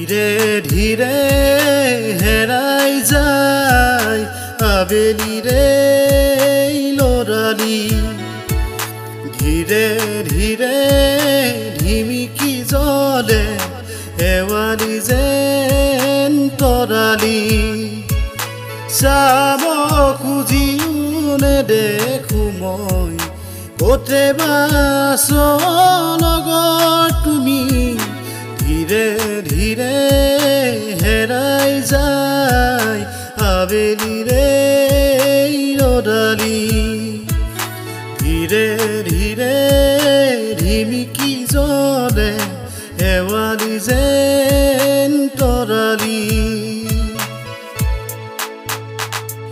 ধীৰে ধীৰে হেৰাই যায় আবেলিৰে লৰালি ধীৰে ধীৰে ঢিমিকি জ্বলে শেৱালি যেন তৰালি চাব খুজিও নেদেখো মই ক'তে বা আছ লগত তুমি ধীৰে ধীৰে হেৰাই যায় আবেলিৰে ৰ'দালি ধীৰে ধীৰে ঢিমিকি জ্বলে শেৱালি যেন তৰালি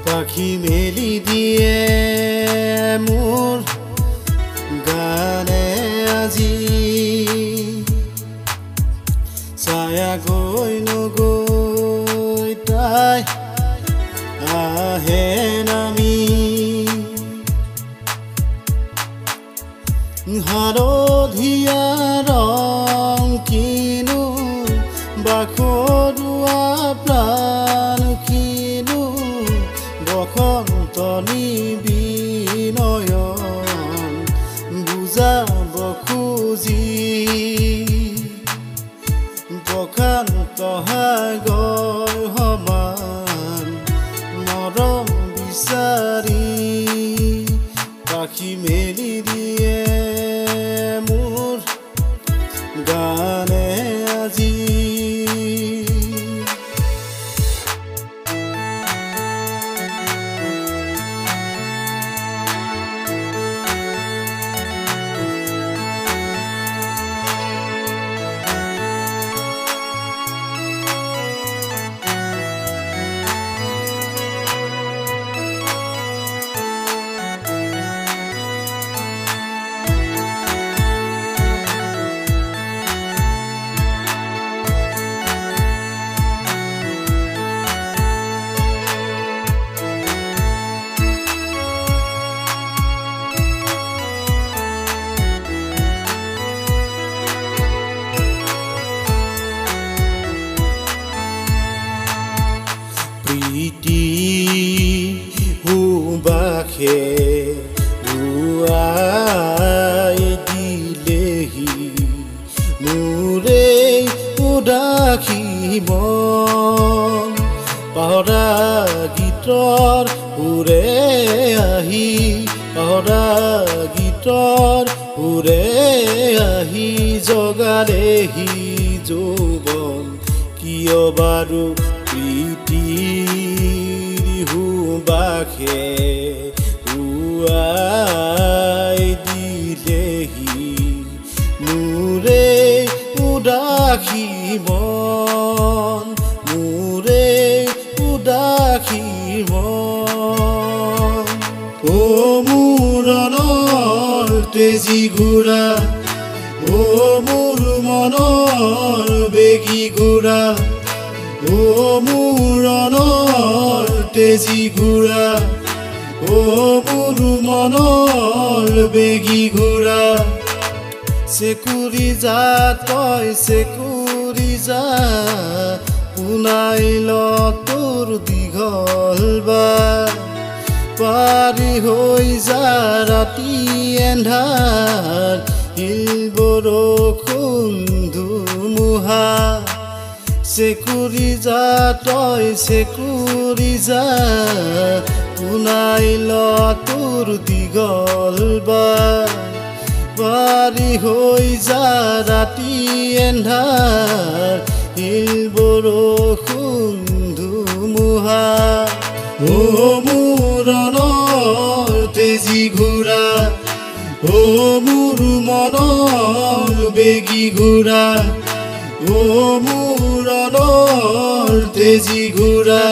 পাখি মেলি দিয়ে মোৰ গানে আজি ছায়া গৈ নগৈ তাই আহে নামি হালধীয়া ৰং কিনো বাখৰুৱা প্ৰাণ কিনো বসন্ত নিবিনয়ন বুজাব খুজি প্ৰশান্ত সাগৰ সমান মৰম বিচাৰি পাখি মেলি দিয়ে মোৰ গানে আজি প্ৰীতি সুবাসে ধুৱাই দিলেহি মোৰে উদাসী মন পাহৰা গীতৰ সুৰে আহি পাহৰা গীতৰ সুৰে আহি জগালেহি যৌৱন কিয় বাৰু প্ৰীতিৰ সুবাসে উৱাই দিলেহি মোৰে উদাসী মন মোৰে উদাসী মন ও মূৰৰ তেজী ঘোঁৰা ও মোৰ মনৰ বেগী ঘোঁৰা ও মূৰৰ তেজী ঘোঁৰা ও মোৰ মনৰ বেগী ঘোঁৰা চেকুৰি যা তই চেকুৰি যা পোনাই ল তোৰ দীঘল বা পাৰি হৈ যা ৰাতি এন্ধাৰ শিল বৰষুণ ধুমুহা চেকুৰি যা তই চেকুৰি যা পোনাই ল তোৰ দীঘল বা পাৰি হৈ যা ৰাতি এন্ধাৰ শিল বৰষুণ ধুমুহা ও মূৰৰ তেজী ঘোঁৰা ও মোৰ মনৰ বেগী ঘোঁৰা মোৰ মনৰ তেজী ঘোঁৰা